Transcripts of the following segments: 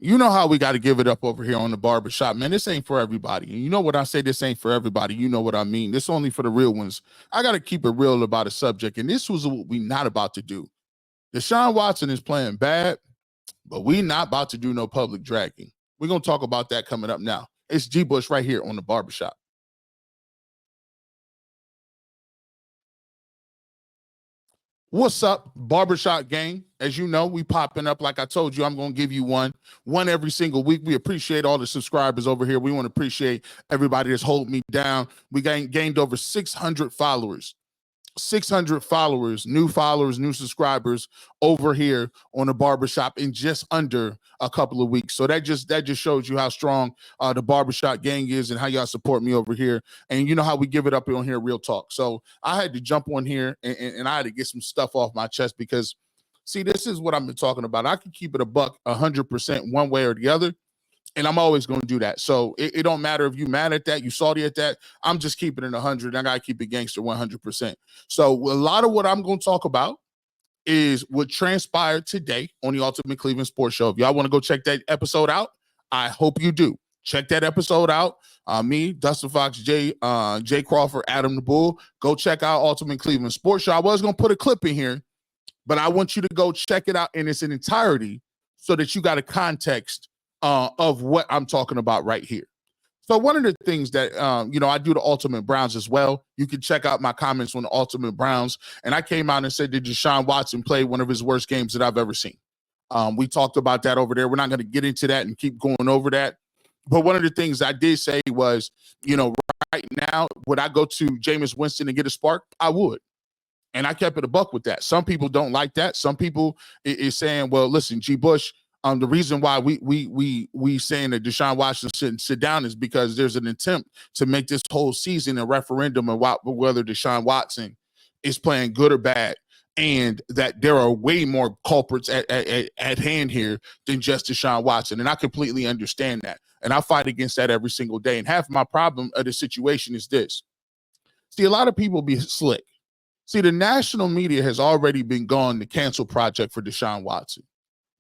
You know how we got to give it up over here on the barbershop, man. This ain't for everybody. And you know what I say, this ain't for everybody. You know what I mean. This only for the real ones. I got to keep it real about a subject, and this was what we not about to do. Deshaun Watson is playing bad, but we not about to do no public dragging. We're going to talk about that coming up now. It's G. Bush right here on the barbershop. What's up, barbershop gang? As you know, we popping up. Like I told you, I'm going to give you one every single week. We appreciate all the subscribers over here. We want to appreciate everybody that's holding me down. We gained over 600 followers. 600 followers, new subscribers over here on the barbershop in just under a couple of weeks. So that just shows you how strong the barbershop gang is and how y'all support me over here. And you know how we give it up on here, real talk. So I had to jump on here and I had to get some stuff off my chest because, see, this is what I've been talking about. I can keep it a buck 100% one way or the other. And I'm always going to do that. So it don't matter if you mad at that, you salty at that. I'm just keeping it 100. I got to keep it gangster 100%. So a lot of what I'm going to talk about is what transpired today on the Ultimate Cleveland Sports Show. If y'all want to go check that episode out, I hope you do. Check that episode out. Me, Dustin Fox, Jay Crawford, Adam the Bull. Go check out Ultimate Cleveland Sports Show. I was going to put a clip in here, but I want you to go check it out in its entirety so that you got a context of what I'm talking about right here. So one of the things that, I do the Ultimate Browns as well. You can check out my comments on the Ultimate Browns. And I came out and said that Deshaun Watson played one of his worst games that I've ever seen. We talked about that over there. We're not going to get into that and keep going over that. But one of the things I did say was, right now, would I go to Jameis Winston and get a spark? I would. And I kept it a buck with that. Some people don't like that. Some people is saying, well, listen, G. Bush, the reason why we saying that Deshaun Watson shouldn't sit down is because there's an attempt to make this whole season a referendum about whether Deshaun Watson is playing good or bad, and that there are way more culprits at hand here than just Deshaun Watson. And I completely understand that. And I fight against that every single day. And half my problem of the situation is this. See, a lot of people be slick. See, the national media has already been gone the cancel project for Deshaun Watson.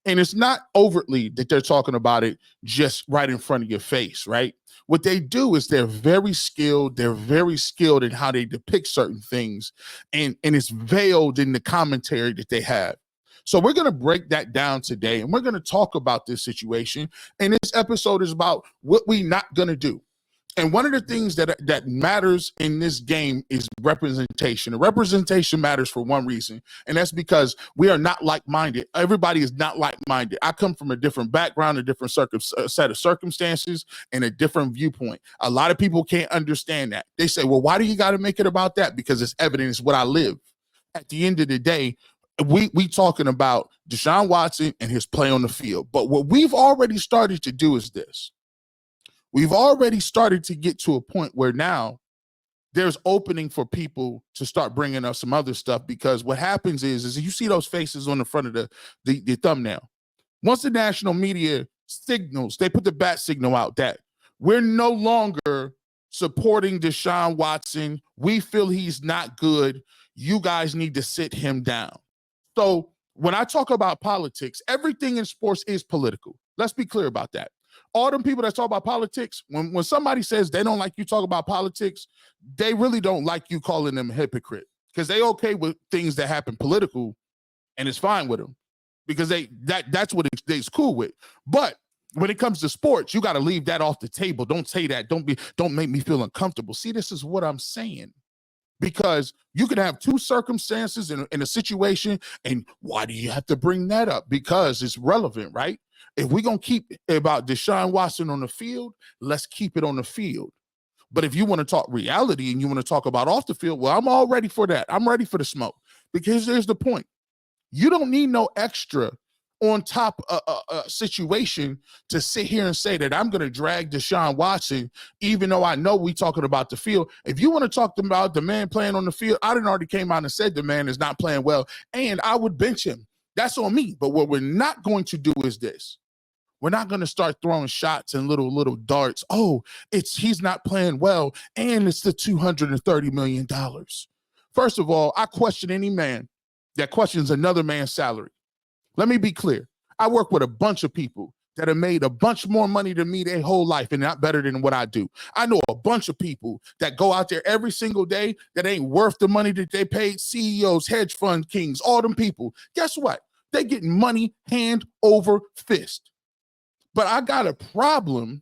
And it's not overtly that they're talking about it just right in front of your face, right? What they do is they're very skilled. They're very skilled in how they depict certain things. And it's veiled in the commentary that they have. So we're going to break that down today. And we're going to talk about this situation. And this episode is about what we're not going to do. And one of the things that matters in this game is representation. And representation matters for one reason, and that's because we are not like-minded. Everybody is not like-minded. I come from a different background, a different set of circumstances, and a different viewpoint. A lot of people can't understand that. They say, well, why do you got to make it about that? Because it's evident, it's what I live. At the end of the day, we talking about Deshaun Watson and his play on the field. But what we've already started to do is this. We've already started to get to a point where now there's opening for people to start bringing up some other stuff, because what happens is you see those faces on the front of the thumbnail. Once the national media signals, they put the bat signal out that we're no longer supporting Deshaun Watson. We feel he's not good. You guys need to sit him down. So when I talk about politics, everything in sports is political. Let's be clear about that. All them people that talk about politics, when somebody says they don't like you talk about politics, they really don't like you calling them a hypocrite, because they okay with things that happen political, and it's fine with them because that's what it's cool with. But when it comes to sports, you got to leave that off the table. Don't say that. Don't make me feel uncomfortable. See, this is what I'm saying. Because you could have two circumstances in a situation, and why do you have to bring that up? Because it's relevant, right? If we're going to keep about Deshaun Watson on the field, let's keep it on the field. But if you want to talk reality and you want to talk about off the field, well, I'm all ready for that. I'm ready for the smoke, because here's the point. You don't need no extra on top situation to sit here and say that I'm going to drag Deshaun Watson, even though I know we talking about the field. If you want to talk about the man playing on the field, I done already came out and said the man is not playing well, and I would bench him. That's on me. But what we're not going to do is this. We're not going to start throwing shots and little darts. Oh, he's not playing well, and it's the $230 million. First of all, I question any man that questions another man's salary. Let me be clear. I work with a bunch of people that have made a bunch more money than me their whole life and not better than what I do. I know a bunch of people that go out there every single day that ain't worth the money that they paid. CEOs, hedge fund kings, all them people. Guess what? They getting money hand over fist. But I got a problem.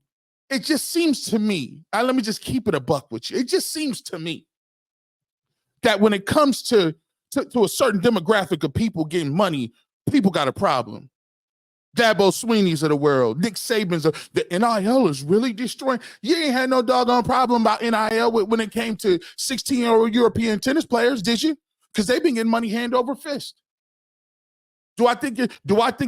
It just seems to me, let me just keep it a buck with you. It just seems to me that when it comes to a certain demographic of people getting money, people got a problem. Dabo Sweeney's of the world, Nick Saban's of the NIL is really destroying. You ain't had no doggone problem about NIL when it came to 16-year-old European tennis players, did you? Because they've been getting money hand over fist. Do I think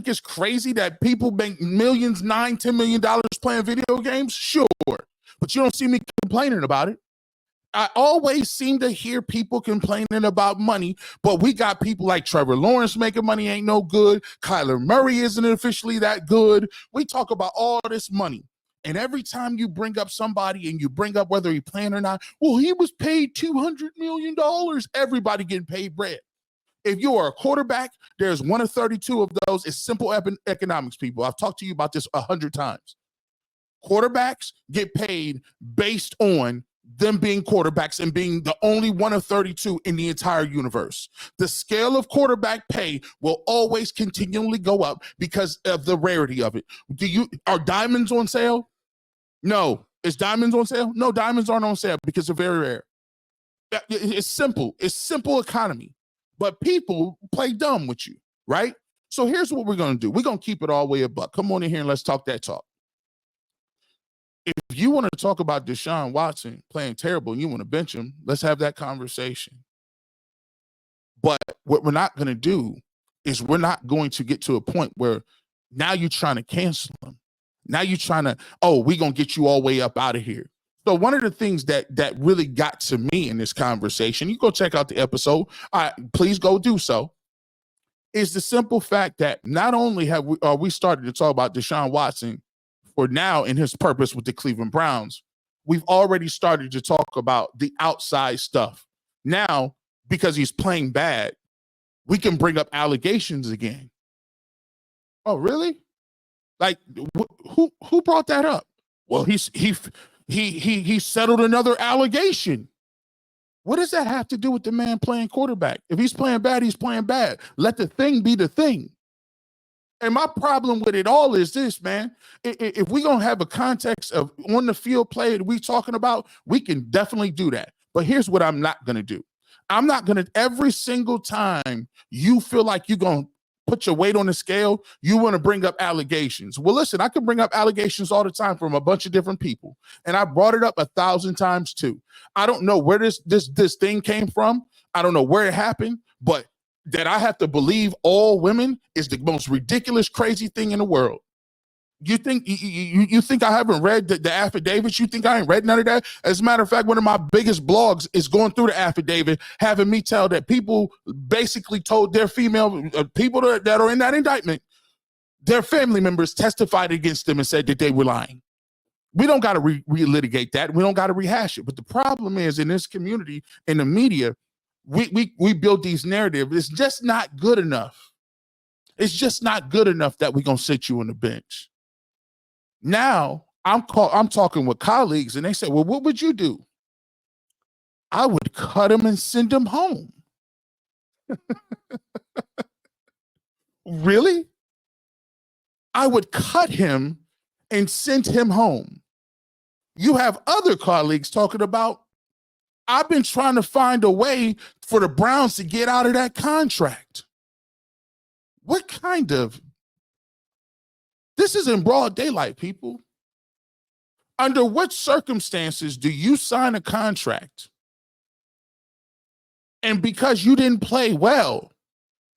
it's crazy that people make millions, $9-10 million playing video games? Sure, but you don't see me complaining about it. I always seem to hear people complaining about money, but we got people like Trevor Lawrence making money ain't no good. Kyler Murray isn't officially that good. We talk about all this money. And every time you bring up somebody and you bring up whether he playing or not, well, he was paid $200 million. Everybody getting paid bread. If you are a quarterback, there's 1 of 32 of those. It's simple economics, people. I've talked to you about this 100 times. Quarterbacks get paid based on them being quarterbacks and being the only 1 of 32 in the entire universe. The scale of quarterback pay will always continually go up because of the rarity of it. Are diamonds on sale? No. Is diamonds on sale? No, diamonds aren't on sale because they're very rare. It's simple. It's simple economy. But people play dumb with you, right? So here's what we're going to do. We're going to keep it all the way a buck. Come on in here and let's talk that talk. If you want to talk about Deshaun Watson playing terrible and you want to bench him, let's have that conversation. But what we're not going to do is we're not going to get to a point where now you're trying to cancel him. Now you're trying to, we're going to get you all the way up out of here. So one of the things that really got to me in this conversation, you go check out the episode, please go do so, is the simple fact that not only are we started to talk about Deshaun Watson for now in his purpose with the Cleveland Browns, we've already started to talk about the outside stuff. Now, because he's playing bad, we can bring up allegations again. Oh, really? Like, who brought that up? Well, he settled another allegation. What does that have to do with the man playing quarterback? If he's playing bad, he's playing bad. Let the thing be the thing. And my problem with it all is this, man. If we're going to have a context of on the field play that we talking about, we can definitely do that. But here's what I'm not going to do. I'm not going to, every single time you feel like you're going to put your weight on the scale, you want to bring up allegations. Well, listen, I can bring up allegations all the time from a bunch of different people. And I brought it up 1,000 times too. I don't know where this thing came from. I don't know where it happened, but that I have to believe all women is the most ridiculous, crazy thing in the world. You think you think I haven't read the affidavits? You think I ain't read none of that? As a matter of fact, one of my biggest blogs is going through the affidavit, having me tell that people basically told their female people that are in that indictment, their family members testified against them and said that they were lying. We don't got to relitigate that. We don't got to rehash it. But the problem is in this community, in the media, we build these narratives. It's just not good enough. It's just not good enough that we're going to sit you on the bench. Now I'm talking with colleagues and they say, well, what would you do? I would cut him and send him home. Really? I would cut him and send him home. You have other colleagues talking about, I've been trying to find a way for the Browns to get out of that contract. What kind of, this is in broad daylight, people. Under what circumstances do you sign a contract and because you didn't play well,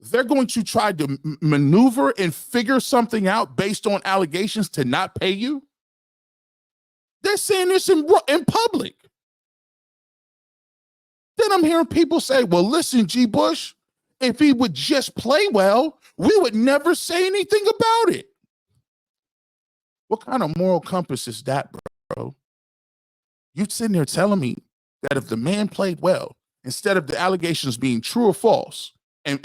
they're going to try to maneuver and figure something out based on allegations to not pay you? They're saying this in public. Then I'm hearing people say, well, listen, G. Bush, if he would just play well, we would never say anything about it. What kind of moral compass is that, bro? You sitting there telling me that if the man played well, instead of the allegations being true or false, and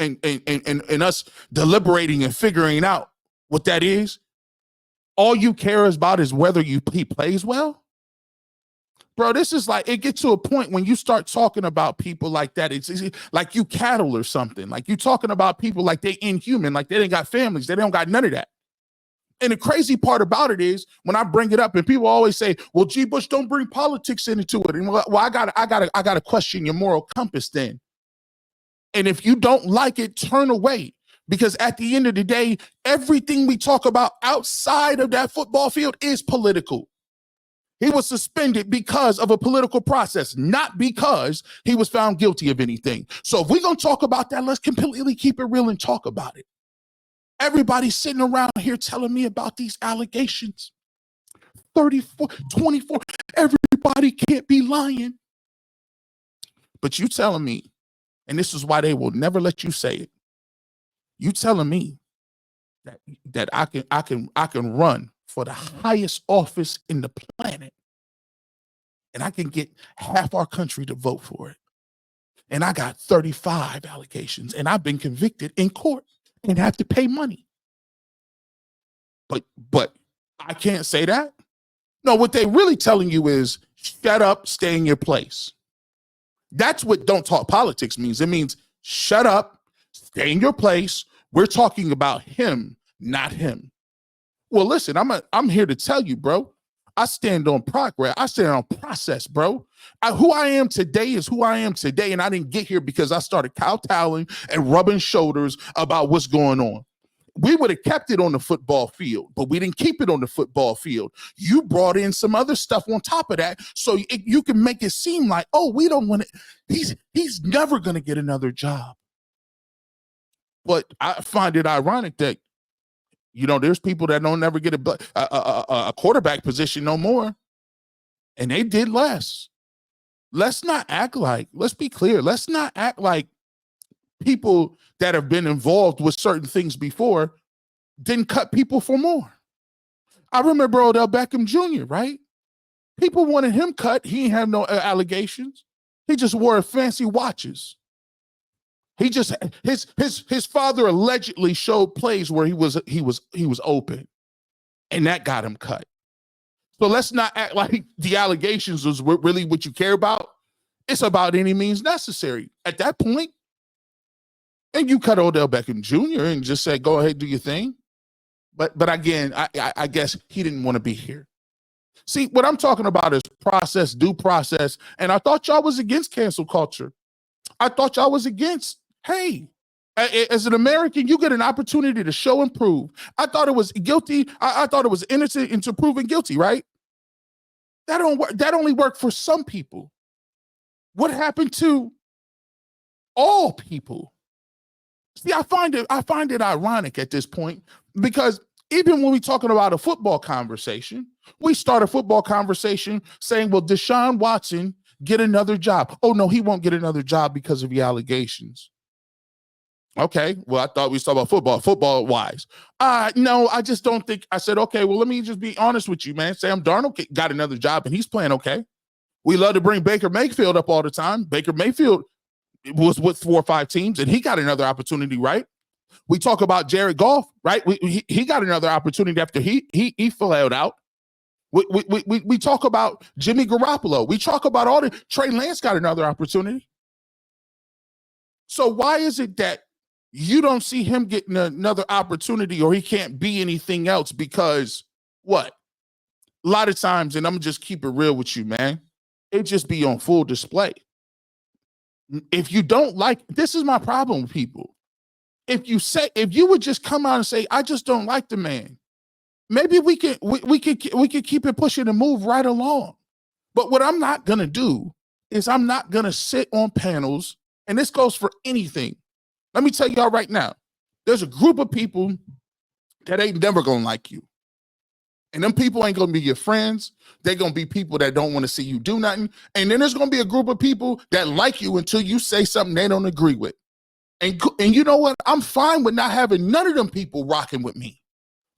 us deliberating and figuring out what that is, All you care about is whether he plays well. Bro, this is like, it gets to a point when you start talking about people like that, it's like you cattle or something. Like you talking about people like they inhuman, like they ain't got families, they don't got none of that. And the crazy part about it is when I bring it up and people always say, well, G. Bush, don't bring politics into it. And well, I gotta question your moral compass then. And if you don't like it, turn away. Because at the end of the day, everything we talk about outside of that football field is political. He was suspended because of a political process, not because he was found guilty of anything. So if we're going to talk about that, let's completely keep it real and talk about it. Everybody's sitting around here telling me about these allegations. 34, 24, everybody can't be lying. But you telling me, and this is why they will never let you say it, you telling me that I can run for the highest office in the planet, and I can get half our country to vote for it, and I got 35 allegations, and I've been convicted in court and have to pay money. But I can't say that. No, what they really telling you is shut up, stay in your place. That's what don't talk politics means. It means shut up, stay in your place. We're talking about him, not him. Well, listen, I'm here to tell you, bro. I stand on progress. I stand on process, bro. Who I am today is who I am today, and I didn't get here because I started kowtowing and rubbing shoulders about what's going on. We would have kept it on the football field, but we didn't keep it on the football field. You brought in some other stuff on top of that, so you can make it seem like, oh, we don't want it. He's never going to get another job. But I find it ironic that, you know, there's people that don't ever get a quarterback position no more, and they did less. Let's not act like, let's be clear, let's not act like people that have been involved with certain things before didn't cut people for more. I remember Odell Beckham Jr., right? People wanted him cut. He didn't have no allegations. He just wore fancy watches. He just his father allegedly showed plays where he was open, and that got him cut. So let's not act like the allegations was really what you care about. It's about any means necessary at that point. And you cut Odell Beckham Jr. and just said, go ahead, do your thing. But again, I guess he didn't want to be here. See, what I'm talking about is process, due process. And I thought y'all was against cancel culture. I thought y'all was against, hey, as an American, you get an opportunity to show and prove. I thought it was guilty. I thought it was innocent into proven guilty, right? That only worked for some people. What happened to all people? See, I find it ironic at this point, because even when we're talking about a football conversation, we start a football conversation saying, well, Deshaun Watson get another job. Oh, no, he won't get another job because of the allegations. Okay, well, I thought we was talking about football wise. No, I just don't think. I said, okay, well, let me just be honest with you, man. Sam Darnold got another job and he's playing okay. We love to bring Baker Mayfield up all the time. Baker Mayfield was with 4 or 5 teams and he got another opportunity, right? We talk about Jared Goff, right? He got another opportunity after he flailed out. We talk about Jimmy Garoppolo. We talk about all the Trey Lance got another opportunity. So why is it that you don't see him getting another opportunity, or he can't be anything else? Because what? A lot of times, and I'm just keep it real with you, man, it just be on full display. If you don't like, this is my problem with people. If you would just come out and say, I just don't like the man, maybe we could keep it pushing and move right along. But what I'm not gonna do is I'm not gonna sit on panels, and this goes for anything. Let me tell y'all right now, there's a group of people that ain't never gonna like you. And them people ain't gonna be your friends. They're gonna be people that don't want to see you do nothing. And then there's gonna be a group of people that like you until you say something they don't agree with. And you know what? I'm fine with not having none of them people rocking with me.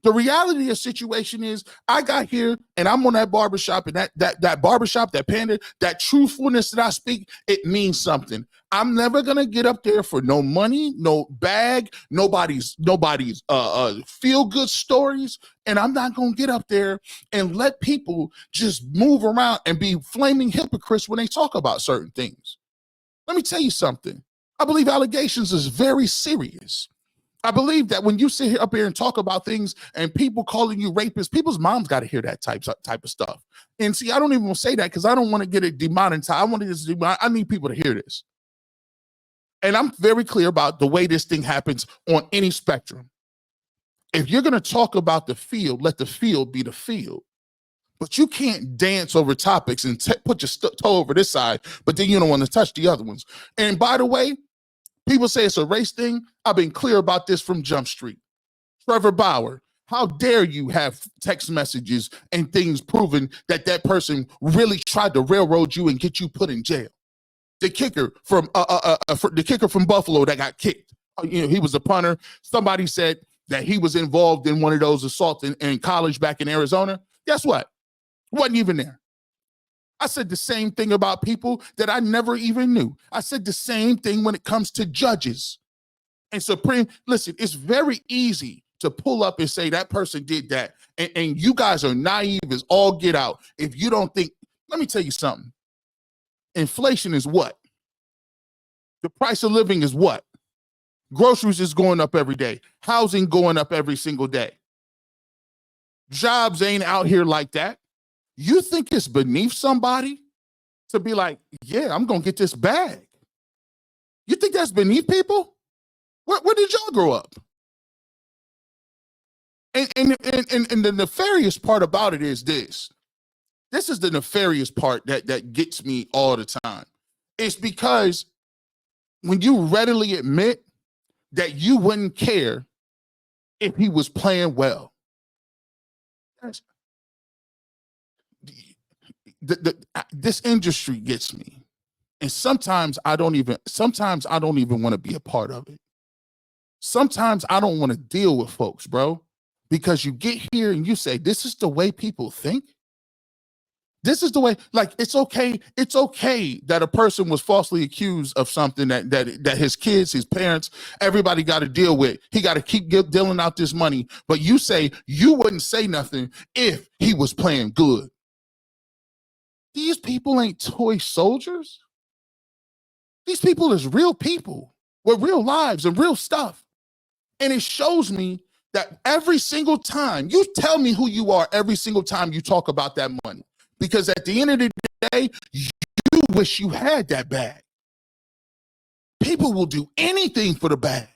The reality of the situation is I got here and I'm on that barbershop, and that barbershop, that panda, that truthfulness that I speak, it means something. I'm never gonna get up there for no money, no bag, nobody's feel good stories, and I'm not gonna get up there and let people just move around and be flaming hypocrites when they talk about certain things. Let me tell you something. I believe allegations is very serious. I believe that when you sit here up here and talk about things and people calling you rapists, people's moms got to hear that type of stuff. And see, I don't even want to say that because I don't want to get it demonetized. I need people to hear this. And I'm very clear about the way this thing happens on any spectrum. If you're going to talk about the field, let the field be the field. But you can't dance over topics and put your toe over this side, but then you don't want to touch the other ones. And by the way, people say it's a race thing. I've been clear about this from Jump Street. Trevor Bauer, how dare you have text messages and things proving that person really tried to railroad you and get you put in jail? The kicker from Buffalo that got kicked. He was a punter. Somebody said that he was involved in one of those assaults in college back in Arizona. Guess what? Wasn't even there. I said the same thing about people that I never even knew. I said the same thing when it comes to judges and Supreme. Listen, it's very easy to pull up and say that person did that. And you guys are naive as all get out. If you don't think, let me tell you something. Inflation is what? The price of living is what? Groceries is going up every day. Housing going up every single day. Jobs ain't out here like that. You think it's beneath somebody to be like, yeah, I'm going to get this bag? You think that's beneath people? Where did y'all grow up? And the nefarious part about it is this. This is the nefarious part that gets me all the time. It's because when you readily admit that you wouldn't care if he was playing well. This industry gets me. And sometimes I don't even want to be a part of it. Sometimes I don't want to deal with folks, bro, because you get here and you say, this is the way people think. This is the way, like, it's okay that a person was falsely accused of something that his kids, his parents, everybody got to deal with. He got to keep dealing out this money. But you say you wouldn't say nothing if he was playing good. These people ain't toy soldiers. These people is real people with real lives and real stuff. And it shows me that every single time, you tell me who you are every single time you talk about that money. Because at the end of the day, you wish you had that bag. People will do anything for the bag.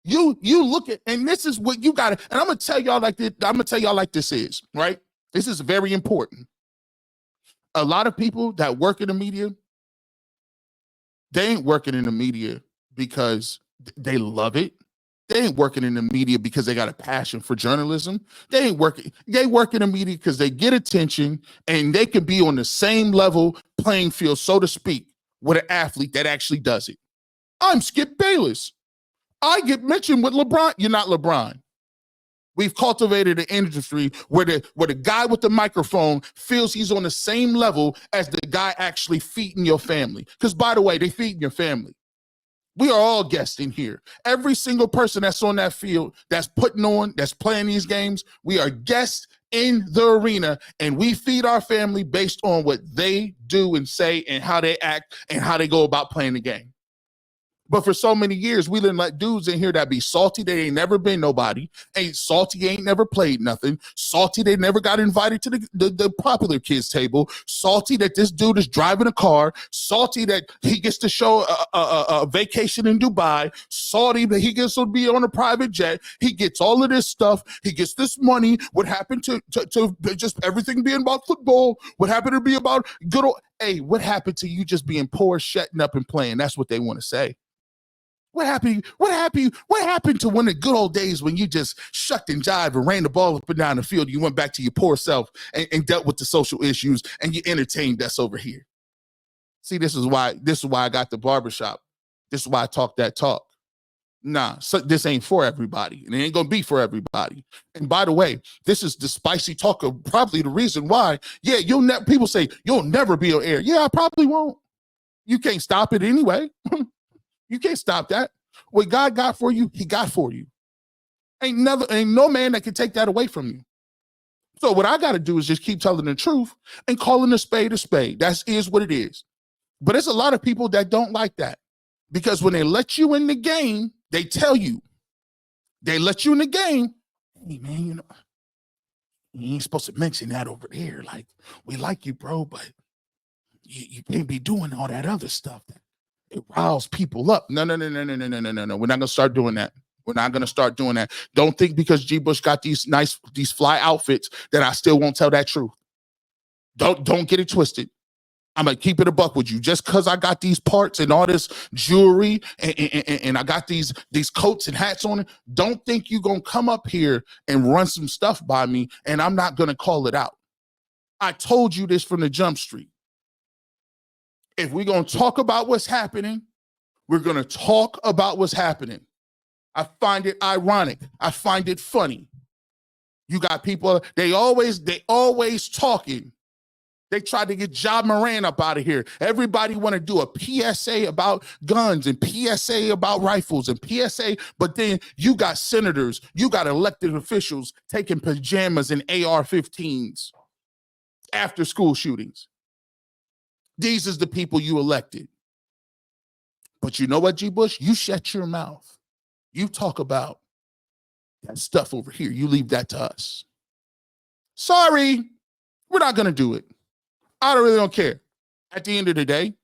You look at, and this is what you got. And I'm gonna tell y'all like this is, right? This is very important. A lot of people that work in the media, they ain't working in the media because they love it. They ain't working in the media because they got a passion for journalism. They work in the media because they get attention and they can be on the same level playing field, so to speak, with an athlete that actually does it. I'm Skip Bayless. I get mentioned with LeBron. You're not LeBron. We've cultivated an industry where the guy with the microphone feels he's on the same level as the guy actually feeding your family. Because, by the way, they feeding your family. We are all guests in here. Every single person that's on that field, that's playing these games, we are guests in the arena, and we feed our family based on what they do and say and how they act and how they go about playing the game. But for so many years, we didn't let dudes in here that be salty. They ain't never been nobody. Ain't salty, ain't never played nothing. Salty, they never got invited to the popular kids table. Salty that this dude is driving a car. Salty that he gets to show a vacation in Dubai. Salty that he gets to be on a private jet. He gets all of this stuff. He gets this money. What happened to just everything being about football? What happened to be about good old, hey, what happened to you just being poor, shutting up and playing? That's what they want to say. What happened to one of the good old days when you just shucked and jived and ran the ball up and down the field? You went back to your poor self and dealt with the social issues and you entertained us over here. See, this is why I got the barbershop. This is why I talk that talk. Nah, so this ain't for everybody, and it ain't gonna be for everybody. And by the way, this is the spicy talk of probably the reason why. Yeah, people say you'll never be on air. Yeah, I probably won't. You can't stop it anyway. You can't stop that. What God got for you, He got for you. Ain't no man that can take that away from you. So what I got to do is just keep telling the truth and calling a spade a spade. That is what it is. But there's a lot of people that don't like that, because when they let you in the game, they tell you. They let you in the game. Hey, man, you ain't supposed to mention that over there. Like, we like you, bro, but you can't be doing all that other stuff. It riles people up. No. We're not going to start doing that. We're not going to start doing that. Don't think because G. Bush got these fly outfits that I still won't tell that truth. Don't get it twisted. I'm going to keep it a buck with you. Just because I got these parts and all this jewelry and I got these coats and hats on it, don't think you're going to come up here and run some stuff by me and I'm not going to call it out. I told you this from the jump street. If we're going to talk about what's happening, we're going to talk about what's happening. I find it ironic. I find it funny. You got people, they always talking. They tried to get Ja Morant up out of here. Everybody want to do a PSA about guns and PSA about rifles and PSA, but then you got senators, you got elected officials taking pajamas and AR-15s after school shootings. These is the people you elected. But you know what, G. Bush? You shut your mouth. You talk about that stuff over here. You leave that to us. Sorry, we're not going to do it. I really don't care at the end of the day,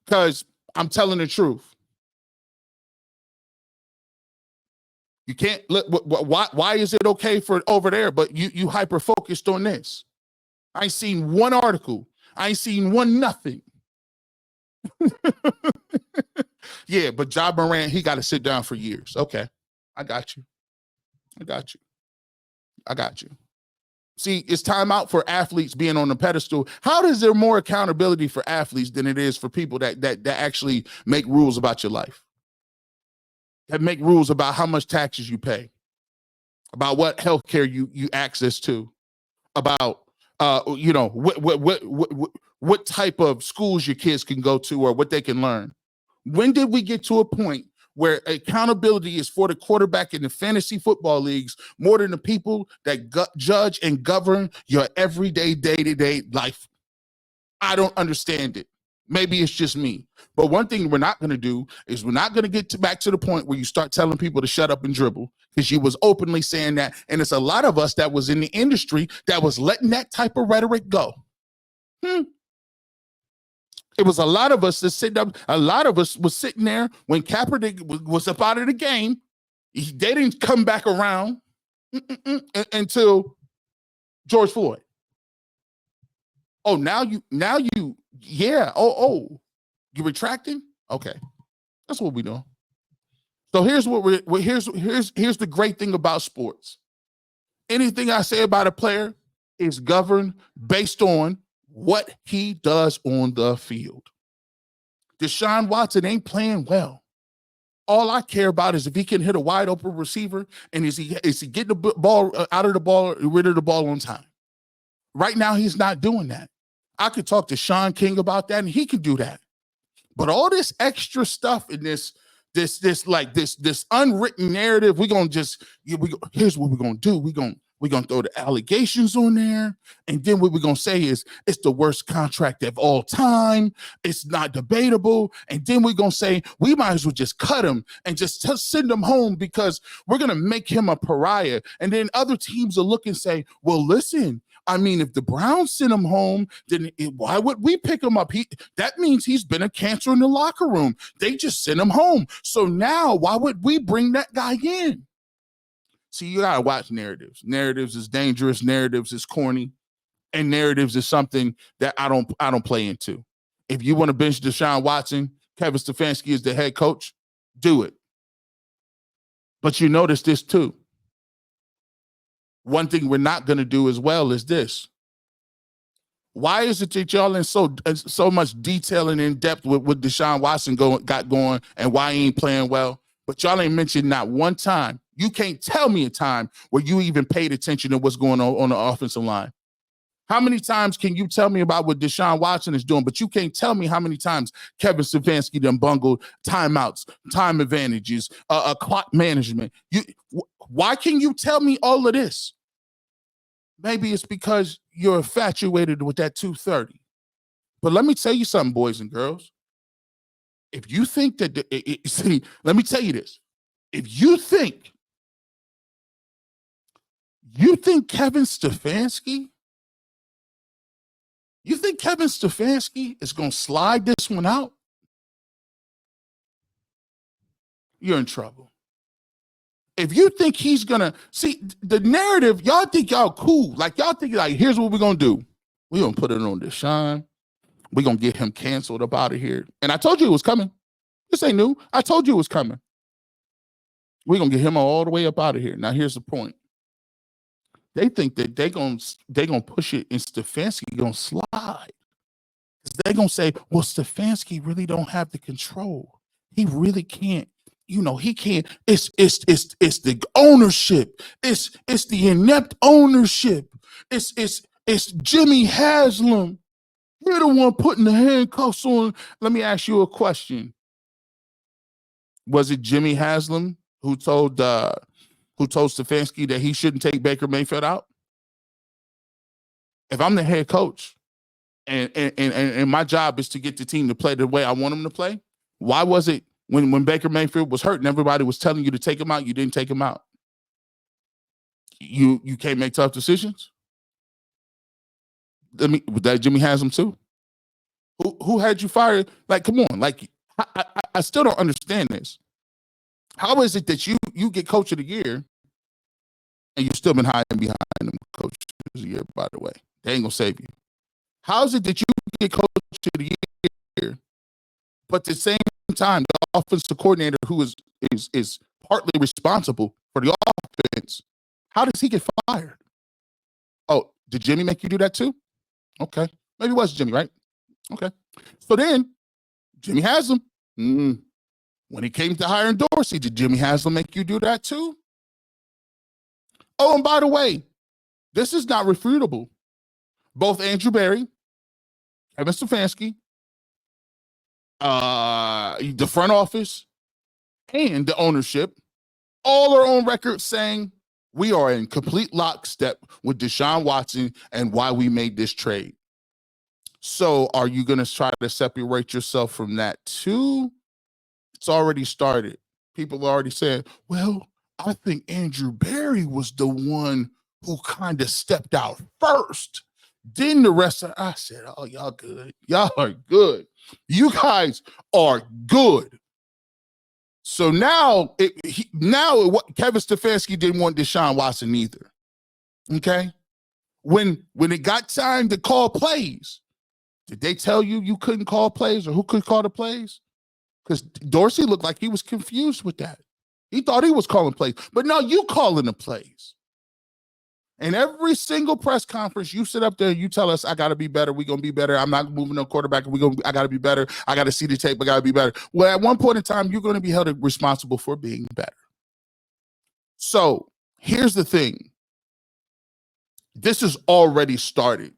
because I'm telling the truth. You can't look. Why is it okay for over there, but you hyper focused on this? I ain't seen one article. I ain't seen one nothing. Yeah, but Ja Morant, he got to sit down for years. Okay, I got you. See, it's time out for athletes being on the pedestal. How is there more accountability for athletes than it is for people that actually make rules about your life? That make rules about how much taxes you pay, about what health care you access to, about what type of schools your kids can go to or what they can learn. When did we get to a point where accountability is for the quarterback in the fantasy football leagues more than the people that judge and govern your everyday, day-to-day life? I don't understand it. Maybe it's just me. But one thing we're not going to do is we're not going to get back to the point where you start telling people to shut up and dribble, because you was openly saying that. And it's a lot of us that was in the industry that was letting that type of rhetoric go. It was a lot of us that sit up. A lot of us was sitting there when Kaepernick was up out of the game. They didn't come back around until George Floyd. Oh, yeah. Oh, you retracting? Okay, that's what we're doing. So here's here's the great thing about sports. Anything I say about a player is governed based on what he does on the field. Deshaun Watson ain't playing well. All I care about is if he can hit a wide open receiver and is he getting the ball rid of the ball on time. Right now, he's not doing that. I could talk to Sean King about that, and he could do that. But all this extra stuff in this unwritten narrative, here's what we're gonna do. We're going to throw the allegations on there. And then what we're going to say is it's the worst contract of all time. It's not debatable. And then we're going to say we might as well just cut him and just send him home because we're going to make him a pariah. And then other teams will look and say, well, listen, I mean, if the Browns send him home, then why would we pick him up? That means he's been a cancer in the locker room. They just sent him home. So now why would we bring that guy in? See, you gotta watch narratives. Narratives is dangerous. Narratives is corny, and narratives is something that I don't play into. If you want to bench Deshaun Watson, Kevin Stefanski is the head coach, do it. But you notice this too. One thing we're not going to do as well is this. Why is it that y'all in so much detail and in depth with Deshaun Watson got going and why he ain't playing well? But y'all ain't mentioned not one time. You can't tell me a time where you even paid attention to what's going on the offensive line. How many times can you tell me about what Deshaun Watson is doing, but you can't tell me how many times Kevin Stefanski done bungled timeouts, time advantages, clock management. Why can you tell me all of this? Maybe it's because you're infatuated with that 230. But let me tell you something, boys and girls. If you think that, let me tell you this. If you think Kevin Stefanski is going to slide this one out? You're in trouble. If you think he's going to, see, the narrative, y'all think y'all cool. Like, y'all think, like, here's what we're going to do. We're going to put it on Deshaun. We're going to get him canceled up out of here. And I told you it was coming. This ain't new. I told you it was coming. We're going to get him all the way up out of here. Now, here's the point. They think that they're gonna push it and Stefanski going to slide. They're going to say, well, Stefanski really don't have the control. He really can't. You know, he can't. It's the ownership. It's the inept ownership. It's Jimmy Haslam. You're the one putting the handcuffs on. Let me ask you a question. Was it Jimmy Haslam who told Stefanski that he shouldn't take Baker Mayfield out? If I'm the head coach and my job is to get the team to play the way I want them to play, why was it when Baker Mayfield was hurt and everybody was telling you to take him out, you didn't take him out? You can't make tough decisions? That Jimmy Haslam too. Who had you fired? Like, come on. Like, I still don't understand this. How is it that you get coach of the year and you've still been hiding behind them coach of the year, by the way? They ain't gonna save you. How is it that you get coach of the year, but at the same time, the offensive coordinator who is partly responsible for the offense, how does he get fired? Oh, did Jimmy make you do that too? Okay. Maybe it was Jimmy, right? Okay. So then, Jimmy Haslam, when he came to hiring Dorsey, did Jimmy Haslam make you do that too? Oh, and by the way, this is not refutable. Both Andrew Berry, Kevin Stefanski, the front office, and the ownership all are on record saying we are in complete lockstep with Deshaun Watson and why we made this trade. So are you going to try to separate yourself from that too? It's already started. People are already saying, well, I think Andrew Berry was the one who kind of stepped out first. Then the rest of I said, oh, y'all good. Y'all are good. You guys are good. So now, Kevin Stefanski didn't want Deshaun Watson either. Okay? When it got time to call plays, did they tell you couldn't call plays or who could call the plays? Because Dorsey looked like he was confused with that. He thought he was calling plays. But no, you calling the plays. And every single press conference, you sit up there and you tell us, I got to be better. We're going to be better. I'm not moving no quarterback. I got to be better. I got to see the tape. I got to be better. Well, at one point in time, you're going to be held responsible for being better. So here's the thing. This has already started.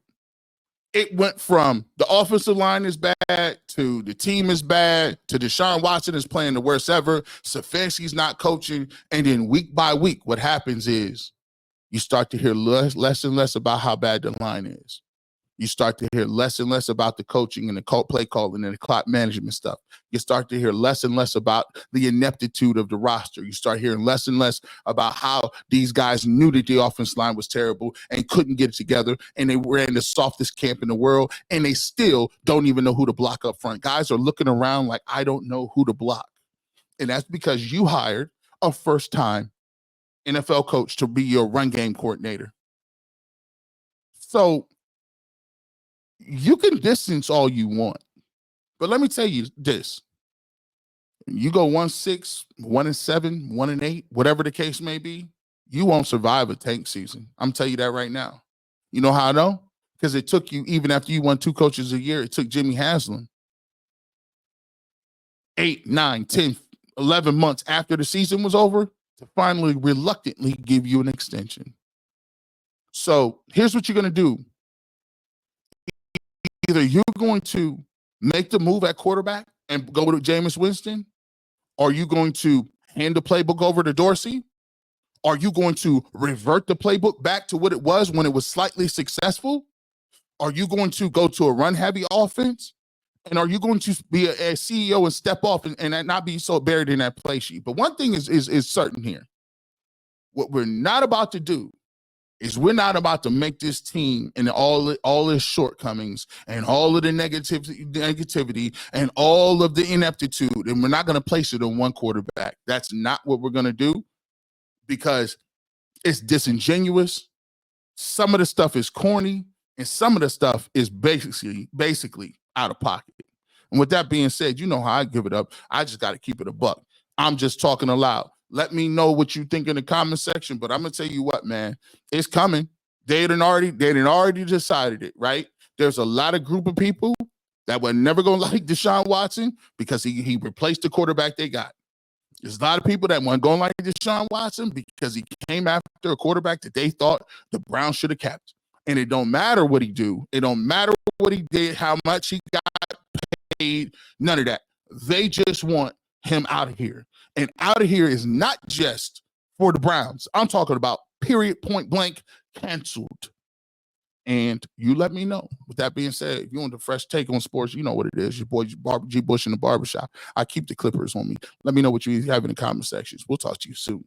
It went from the offensive line is bad to the team is bad to Deshaun Watson is playing the worst ever. Stefanski's not coaching. And then week by week, what happens is you start to hear less and less about how bad the line is. You start to hear less and less about the coaching and the play calling and the clock management stuff. You start to hear less and less about the ineptitude of the roster. You start hearing less and less about how these guys knew that the offense line was terrible and couldn't get it together, and they ran the softest camp in the world, and they still don't even know who to block up front. Guys are looking around like, I don't know who to block. And that's because you hired a first-time NFL coach to be your run game coordinator. So you can distance all you want, but let me tell you this. You go 1-6, 1-7, 1-8, whatever the case may be, you won't survive a tank season. I'm telling you that right now. You know how I know? Because it took you, even after you won 2 coaches a year, it took Jimmy Haslam 8, 9, 10, 11 months after the season was over to finally reluctantly give you an extension. So here's what you're going to do. Either you're going to make the move at quarterback and go to Jameis Winston, or you're going to hand the playbook over to Dorsey. Are you going to revert the playbook back to what it was when it was slightly successful? Are you going to go to a run-heavy offense? And are you going to be a CEO and step off and not be so buried in that play sheet? But one thing is certain here. What we're not about to do is we're not about to make this team and all its shortcomings and all of the negativity and all of the ineptitude, and we're not going to place it on one quarterback. That's not what we're going to do, because it's disingenuous. Some of the stuff is corny, and some of the stuff is basically out of pocket. And with that being said, you know how I give it up. I just got to keep it a buck. I'm just talking aloud. Let me know what you think in the comment section, but I'm going to tell you what, man, it's coming. They didn't already decided it, right? There's a lot of group of people that were never going to like Deshaun Watson because he replaced the quarterback they got. There's a lot of people that weren't going to like Deshaun Watson because he came after a quarterback that they thought the Browns should have kept. And it don't matter what he do. It don't matter what he did, how much he got paid, none of that. They just want him out of here. And out of here is not just for the Browns. I'm talking about period, point blank, canceled. And you let me know. With that being said, if you want the fresh take on sports, you know what it is. Your boy G Bush in the barbershop. I keep the clippers on me. Let me know what you have in the comment sections. We'll talk to you soon.